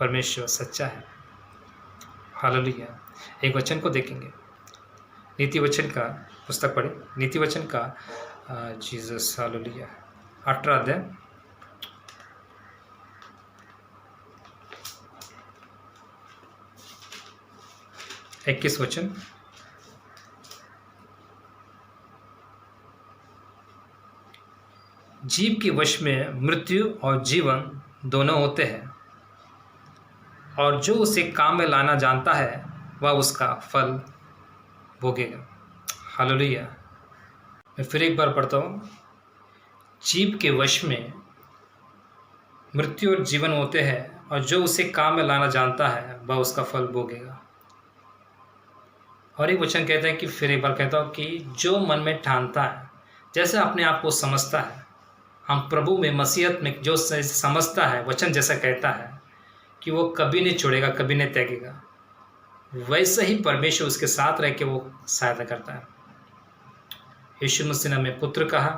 परमेश्वर सच्चा है। हालेलुया। एक वचन को देखेंगे, नीति वचन का पुस्तक पढ़े, नीति वचन का जीसस, हालेलुया, 18 अध्याय 21 वचन। जीव के वश में मृत्यु और जीवन दोनों होते हैं, और जो उसे काम में लाना जानता है वह उसका फल भोगेगा। हालेलुया। मैं फिर एक बार पढ़ता हूँ। जीव के वश में मृत्यु और जीवन होते हैं, और जो उसे काम में लाना जानता है वह उसका फल भोगेगा। और एक वचन कहता है कि फिर एक बार कहता हूँ कि जो मन में ठानता है, जैसे अपने आप को समझता है, हम प्रभु में, मसीहत में जो समझता है, वचन जैसा कहता है कि वो कभी नहीं छोड़ेगा, कभी नहीं त्यागेगा, वैसे ही परमेश्वर उसके साथ रह के वो सहायता करता है। यीशु मसीह ने हमें पुत्र कहा।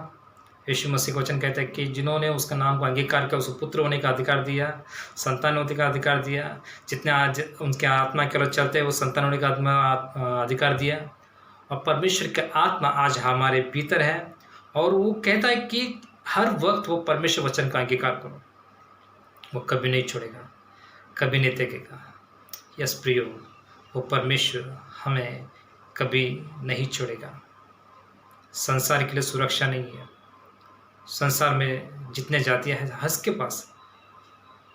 यीशु मसीह का वचन कहता है कि जिन्होंने उसका नाम को अंगीकार किया उसको पुत्र होने का अधिकार दिया, संतान होने का अधिकार दिया। जितने आज उनके आत्मा के ओर चलते हैं वो संतान होने का अधिकार दिया। और परमेश्वर का आत्मा आज हमारे भीतर है, और वो कहता है कि हर वक्त वो परमेश्वर वचन का अंगीकार करो, वो कभी नहीं छोड़ेगा, कभी नहीं त्यागेगा। यस प्रियो, वो परमेश्वर हमें कभी नहीं छोड़ेगा। संसार के लिए सुरक्षा नहीं है। संसार में जितने जातियां हैं हंस के पास,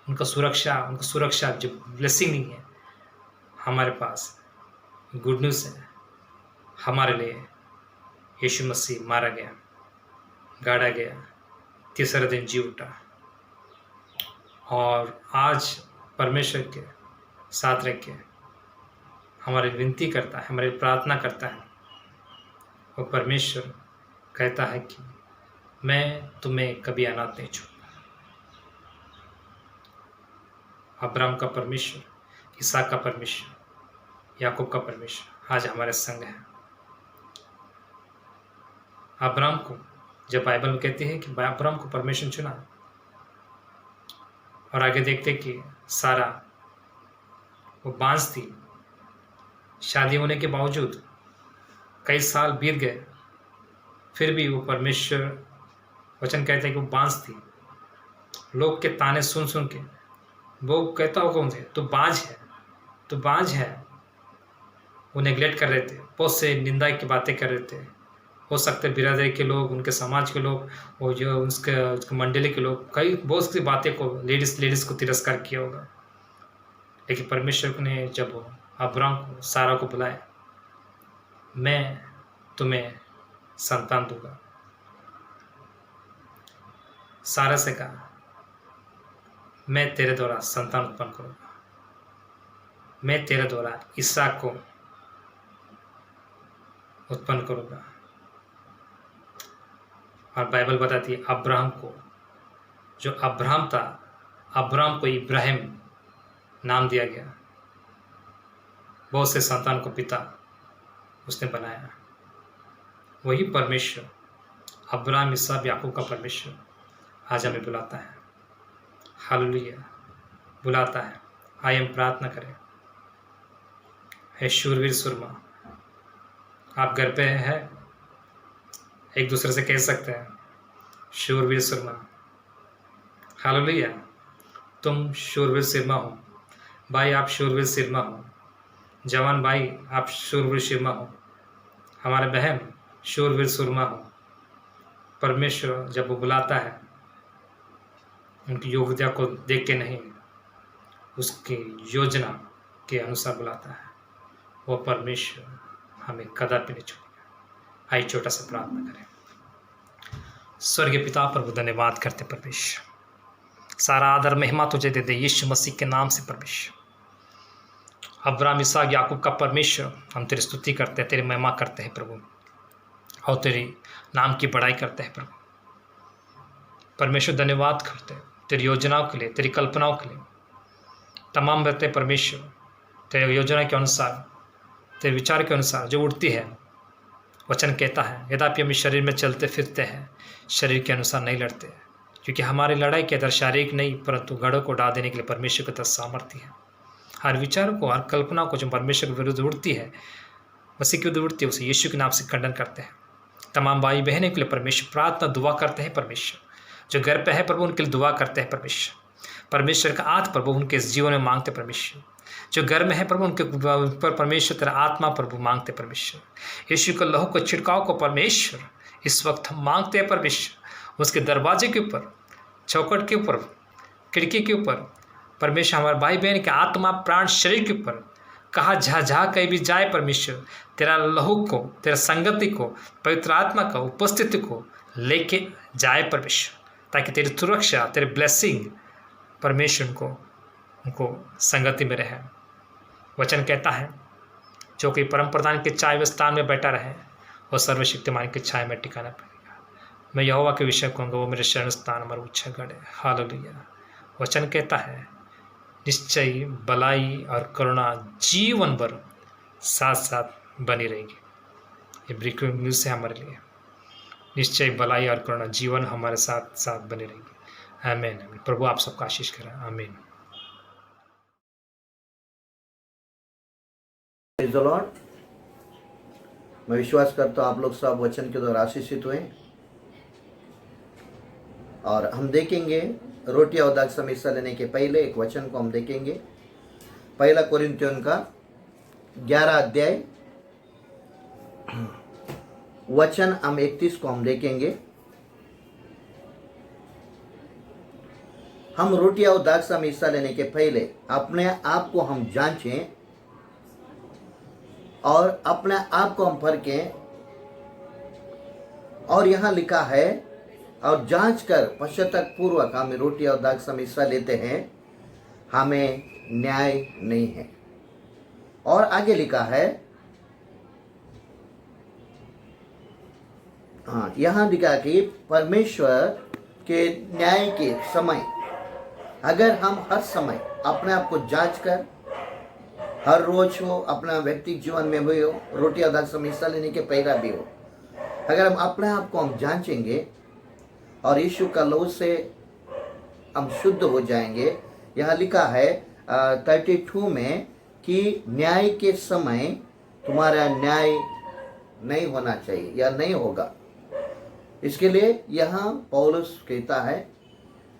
उनका सुरक्षा जो ब्लेसिंग नहीं है, हमारे पास गुड न्यूज़ है। हमारे लिए यीशु मसीह मारा गया, गाड़ा गया, तीसरे दिन जी उठा, और आज परमेश्वर के साथ रह के हमारी विनती करता है, हमारी प्रार्थना करता है। और परमेश्वर कहता है कि मैं तुम्हें कभी अनाथ नहीं छोड़ूंगा। अब्राहम का परमेश्वर, इसहाक का परमेश्वर, याकूब का परमेश्वर आज हमारे संग है। अब्राहम को जब बाइबल में कहती है कि अब्राहम को परमेश्वर चुना, और आगे देखते कि सारा वो बांझ थी, शादी होने के बावजूद कई साल बीत गए, फिर भी वो परमेश्वर वचन कहते हैं कि वो बांझ थी। लोग के ताने सुन सुन के वो कहता होगा उनसे, तो बांझ है। वो नेगलेक्ट कर रहे थे, बहुत से निंदा की बातें कर रहे थे। हो सकते बिरादरी के लोग, उनके समाज के लोग, वो जो उसके मंडली के लोग, कई बहुत सी बातें को लेडीज़ को तिरस्कार किया होगा। लेकिन परमेश्वर ने जब अब्राहम को, सारा को बुलाया, मैं तुम्हें संतान दूंगा, सारा से कहा मैं तेरे द्वारा संतान उत्पन्न करूंगा, मैं तेरे द्वारा इसहाक को उत्पन्न करूंगा। और बाइबल बताती है अब्राहम को, जो अब्राहम था, अब्राहम को इब्राहिम नाम दिया गया। बहुत से संतान को पिता उसने बनाया। वही परमेश्वर अब्राहम इसहाक याकूब का परमेश्वर आज हमें बुलाता है। हालेलुया, बुलाता है। आइए हम प्रार्थना करें। हे शूरवीर सुरमा, आप घर पे हैं, एक दूसरे से कह सकते हैं शूरवीर सुरमा। हालेलुया, तुम शूरवीर सिरमा हो भाई, आप शूरवीर सिरमा हो। जवान भाई, आप शूरवीर सिरमा हो। हमारे बहन शूरवीर सुरमा हो। परमेश्वर जब वो बुलाता है, उनकी योग्यता को देख के नहीं, उसकी योजना के अनुसार बुलाता है। वो परमेश्वर हमें कदापि नहीं छोड़ेगा। आइए छोटा सा प्रार्थना करें। स्वर्गीय पिता, प्रभु धन्यवाद करते परमेश्वर, सारा आदर महिमा तुझे दे दे यीशु मसीह के नाम से परमेश्वर। अब्राहम इसहाक याकूब का परमेश्वर, हम तेरी स्तुति करते हैं, तेरी महिमा करते हैं प्रभु, और तेरी नाम की बड़ाई करते हैं प्रभु। परमेश्वर धन्यवाद करते हैं तेरी योजनाओं के लिए, तेरी कल्पनाओं के लिए। तमाम रहते परमेश्वर तेरी योजना के अनुसार, तेरे विचार के अनुसार जो उड़ती है। वचन कहता है यद्यपि हम इस शरीर में चलते फिरते हैं, शरीर के अनुसार नहीं लड़ते, क्योंकि हमारी लड़ाई के अंदर शारीरिक नहीं परंतु गढ़ों को डाल देने के लिए परमेश्वर के तरफ सामर्थ्य है। हर विचार को, हर कल्पना को जो परमेश्वर के विरुद्ध उड़ती है, मसीह के विरुद्ध उड़ती है, उसे यीशु के नाम से खंडन करते हैं। तमाम भाई बहनों के लिए परमेश्वर प्रार्थना दुआ करते हैं परमेश्वर। जो घर पे है प्रभु, उनके लिए दुआ करते हैं परमेश्वर। परमेश्वर का आत्मा प्रभु उनके जीवन में मांगते परमेश्वर। जो घर में है प्रभु, उनके ऊपर परमेश्वर तेरा आत्मा प्रभु मांगते परमेश्वर। यीशु के लहू को छिड़काव को परमेश्वर इस वक्त हम मांगते हैं परमेश्वर। उसके दरवाजे के ऊपर, चौखट के ऊपर, खिड़की के ऊपर परमेश्वर हमारे भाई बहन के आत्मा प्राण शरीर के ऊपर कहाँ जहाँ कहीं भी जाए परमेश्वर, तेरा लहू को, तेरा संगति को, पवित्र आत्मा का उपस्थिति को लेके जाए परमेश्वर, ताकि तेरी सुरक्षा, तेरी ब्लेसिंग परमेश्वर उनको संगति में रहे। वचन कहता है जो कि परम प्रधान के छाए हुए स्थान में बैठा रहे, वो सर्वशक्तिमान की छाया में टिकाना पड़ेगा। मैं यहोवा के विषय कहूँगा, वो मेरे शरण स्थान हमारा ऊंचा गढ़ है। हालेलुया। वचन कहता है निश्चय भलाई और करुणा जीवन भर साथ साथ बनी रहेगी। ये ब्रेकिंग न्यूज़ है हमारे लिए। निश्चय भलाई और करुणा जीवन हमारे साथ साथ बनी रहेगी। आमीन। प्रभु आप सबका आशीष करें। आमीन। Praise the Lord. मैं विश्वास करता हूँ आप लोग सब वचन के द्वारा आशीषित हुए, और हम देखेंगे रोटी और दाख में हिस्सा लेने के पहले एक वचन को हम देखेंगे। पहला कोरिन्थियों का 11 अध्याय वचन हम 31 को हम देखेंगे। हम रोटी और दाख में हिस्सा लेने के पहले अपने आप को हम जांचें और अपने आप को हम परखें। और यहाँ लिखा है और जांच कर पश्चाताप पूर्वक हम रोटी और दाख में हिस्सा लेते हैं, हमें न्याय नहीं है। और आगे लिखा है, यहाँ लिखा कि परमेश्वर के न्याय के समय अगर हम हर समय अपने आप को जांच कर, हर रोज हो, अपना व्यक्तिगत जीवन में भी हो, रोटी और दाख में हिस्सा लेने के पहला भी हो, अगर हम अपने आप को हम जांचेंगे और यीशु का लहू से हम शुद्ध हो जाएंगे। यहाँ लिखा है 32 में कि न्याय के समय तुम्हारा न्याय नहीं होना चाहिए या नहीं होगा। इसके लिए यहाँ पौलुस कहता है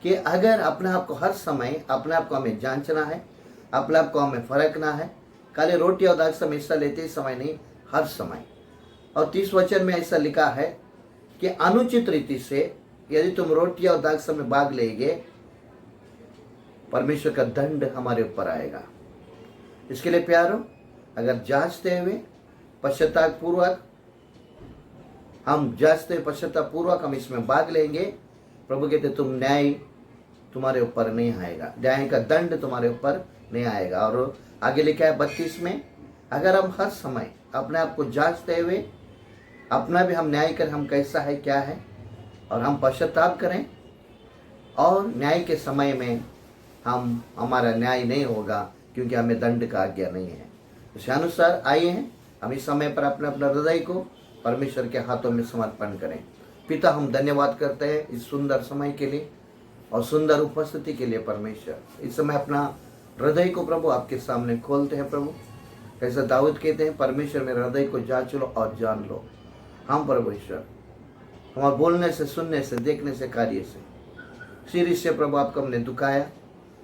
कि अगर अपने आप को हर समय अपने आप को हमें जांचना है, अपने आप को हमें फरकना है, खाली रोटी और दाख में हिस्सा लेते समय नहीं, हर समय। और 30 वचन में ऐसा लिखा है कि अनुचित रीति से यदि तुम रोटी और दाख में भाग लेंगे, परमेश्वर का दंड हमारे ऊपर आएगा। इसके लिए प्यारो, अगर जांचते हुए पश्चाताप पूर्वक हम इसमें भाग लेंगे, प्रभु कहते तुम न्याय तुम्हारे ऊपर नहीं आएगा, न्याय का दंड तुम्हारे ऊपर नहीं आएगा। और आगे लिखा है 32 में, अगर हम हर समय अपने आप को जांचते हुए अपना भी हम न्याय करें, हम कैसा है क्या है, और हम पश्चाताप करें, और न्याय के समय में हमारा न्याय नहीं होगा, क्योंकि हमें दंड का आज्ञा नहीं है। उस अनुसार आइए हैं हम इस समय पर अपने अपने हृदय को परमेश्वर के हाथों में समर्पण करें। पिता, हम धन्यवाद करते हैं इस सुंदर समय के लिए और सुंदर उपस्थिति के लिए। परमेश्वर, इस समय अपना हृदय को प्रभु आपके सामने खोलते हैं। प्रभु, कैसे दाऊद कहते हैं, परमेश्वर मेरे हृदय को जांच लो और जान लो। हम परमेश्वर, हमारे बोलने से, सुनने से, देखने से, कार्य से, सीरीज से प्रभु आपको हमने दुखाया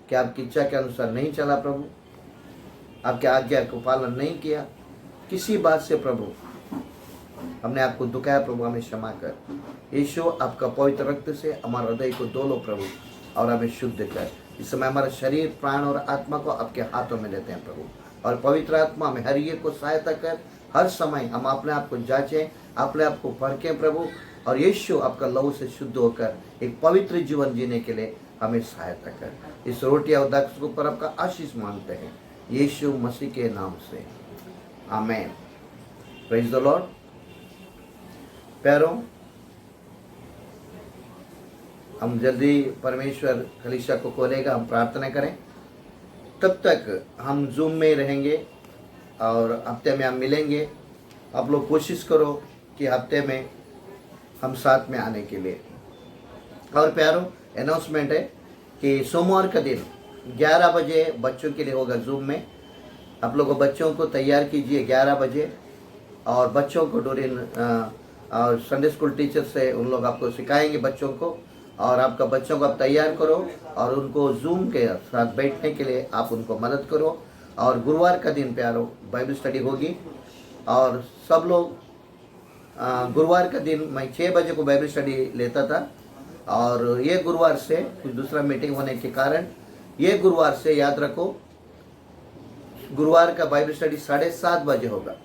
कि आपकी इच्छा के अनुसार नहीं चला प्रभु, आपके आज्ञा को पालन नहीं किया, किसी बात से प्रभु हमने आपको दुखाया प्रभु, हमें क्षमा कर। यीशु, आपका पवित्र रक्त से हमारे हृदय को धो लो प्रभु और हमें शुद्ध कर। इस समय हमारा शरीर, प्राण और आत्मा को आपके हाथों में लेते हैं प्रभु, और पवित्र आत्मा में हर एक को सहायता कर। हर समय हम अपने आप को जांचें, अपने आप को परखें प्रभु, और यीशु आपका लहू से शुद्ध होकर एक पवित्र जीवन जीने के लिए हमें सहायता कर। इस रोटी और दाख के ऊपर आपका आशीष मांगते हैं यीशु मसीह के नाम से, आमेन। Praise the Lord. प्यारों, हम जल्दी परमेश्वर कलीसिया को खोलेगा, हम प्रार्थना करें। तब तक हम जूम में रहेंगे और हफ्ते में हम मिलेंगे। आप लोग कोशिश करो कि हफ्ते में हम साथ में आने के लिए। और प्यारों, अनाउंसमेंट है कि सोमवार का दिन 11 बजे बच्चों के लिए होगा जूम में। आप लोगों बच्चों को तैयार कीजिए 11 बजे, और बच्चों को डोरिन और संडे स्कूल टीचर से उन लोग आपको सिखाएंगे बच्चों को, और आपका बच्चों को आप तैयार करो और उनको जूम के साथ बैठने के लिए आप उनको मदद करो। और गुरुवार का दिन प्यारों बाइबल स्टडी होगी, और सब लोग गुरुवार का दिन मैं 6 बजे को बाइबल स्टडी लेता था, और ये गुरुवार से कुछ दूसरा मीटिंग होने के कारण ये गुरुवार से याद रखो, गुरुवार का बाइबल स्टडी 7:30 बजे होगा।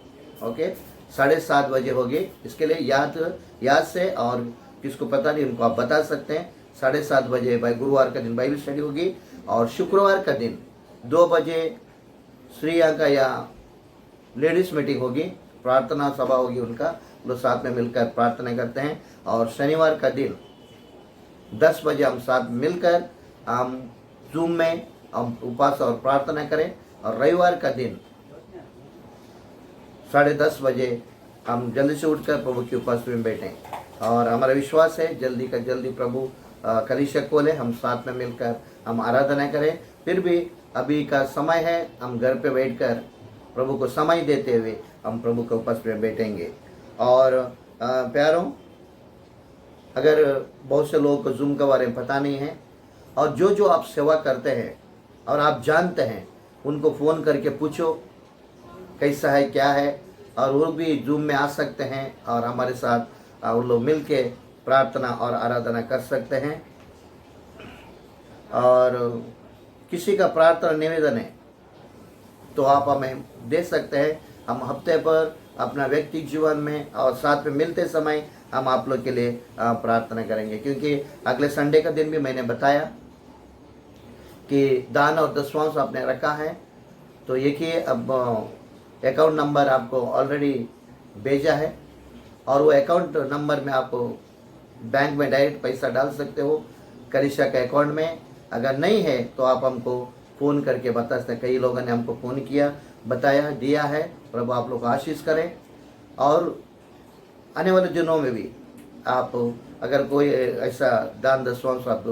ओके, 7:30 बजे होगी। इसके लिए याद से, और किसको पता नहीं उनको आप बता सकते हैं, 7:30 बजे गुरुवार का दिन बाइबल स्टडी होगी। और शुक्रवार का दिन 2 बजे स्त्रियों का या लेडीज मीटिंग होगी, प्रार्थना सभा होगी उनका, लोग साथ में मिलकर प्रार्थना करते हैं। और शनिवार का दिन 10 बजे हम साथ मिलकर हम जूम में हम उपवास और प्रार्थना करें। और रविवार का दिन 10:30 बजे हम जल्दी से उठकर प्रभु की उपस्थिति में बैठें। और हमारा विश्वास है जल्दी का जल्दी प्रभु कलीसिया खोले, हम साथ में मिलकर हम आराधना करें। फिर भी अभी का समय है, हम घर पे बैठकर प्रभु को समय देते हुए हम प्रभु के उपस्थिति में बैठेंगे। और प्यारों, अगर बहुत से लोगों को जूम के बारे में पता नहीं है, और जो आप सेवा करते हैं और आप जानते हैं, उनको फ़ोन करके पूछो कैसा है, क्या है, और वो भी जूम में आ सकते हैं और हमारे साथ वो लोग मिल के प्रार्थना और आराधना कर सकते हैं। और किसी का प्रार्थना निवेदन है तो आप हमें दे सकते हैं। हम हफ्ते पर अपना व्यक्तिगत जीवन में और साथ में मिलते समय हम आप लोग के लिए प्रार्थना करेंगे, क्योंकि अगले संडे का दिन भी मैंने बताया कि दान और दशवांश आपने रखा है। तो ये कि अब अकाउंट नंबर आपको ऑलरेडी भेजा है, और वो अकाउंट नंबर में आपको बैंक में डायरेक्ट पैसा डाल सकते हो कलीसिया के अकाउंट में। अगर नहीं है तो आप हमको फ़ोन करके बता सकते हैं। कई लोगों ने हमको फ़ोन किया, बताया, दिया है। प्रभु आप लोग को आशीष करें। और आने वाले दिनों में भी आप अगर कोई ऐसा दान दशवांश आप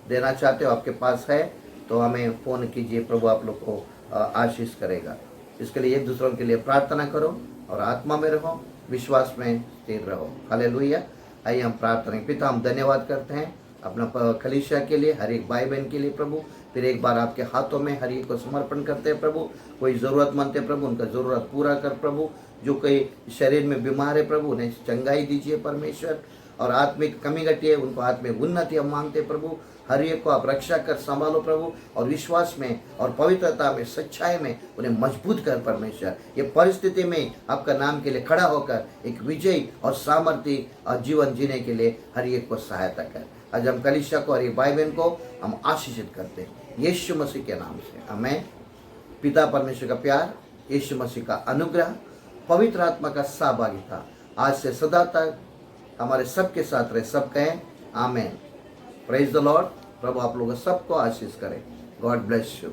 देना चाहते हो, आपके पास है, तो हमें फ़ोन कीजिए। प्रभु आप लोग को आशीष करेगा। इसके लिए एक दूसरों के लिए प्रार्थना करो और आत्मा में रहो, विश्वास में स्थिर रहो। हालेलुया। आइए हम प्रार्थना करें। पिता, हम धन्यवाद करते हैं अपना कलीसिया के लिए, हर एक भाई बहन के लिए प्रभु। फिर एक बार आपके हाथों में हर एक को समर्पण करते हैं प्रभु। कोई ज़रूरतमंद है प्रभु, उनका ज़रूरत पूरा कर प्रभु। जो कोई शरीर में बीमार है प्रभु, उन्हें चंगाई दीजिए परमेश्वर। और आत्मिक कमी घटी है, उनको आत्मिक उन्नति हम मांगते प्रभु। हर एक को आप रक्षा कर संभालो प्रभु, और विश्वास में और पवित्रता में, सच्चाई में उन्हें मजबूत कर परमेश्वर। ये परिस्थिति में आपका नाम के लिए खड़ा होकर एक विजयी और सामर्थ्य और जीवन जीने के लिए हर एक को सहायता कर। आज हम कलीसिया को और एक भाई बहन को हम आशीषित करते हैं यीशु मसीह के नाम से, आमीन। पिता परमेश्वर का प्यार, यीशु मसीह का अनुग्रह, पवित्र आत्मा का सहभागिता आज से सदा तक हमारे सबके साथ रहे। सब कहें आमीन। Praise the Lord. प्रभु आप लोगों सबको आशीष करें। God bless you.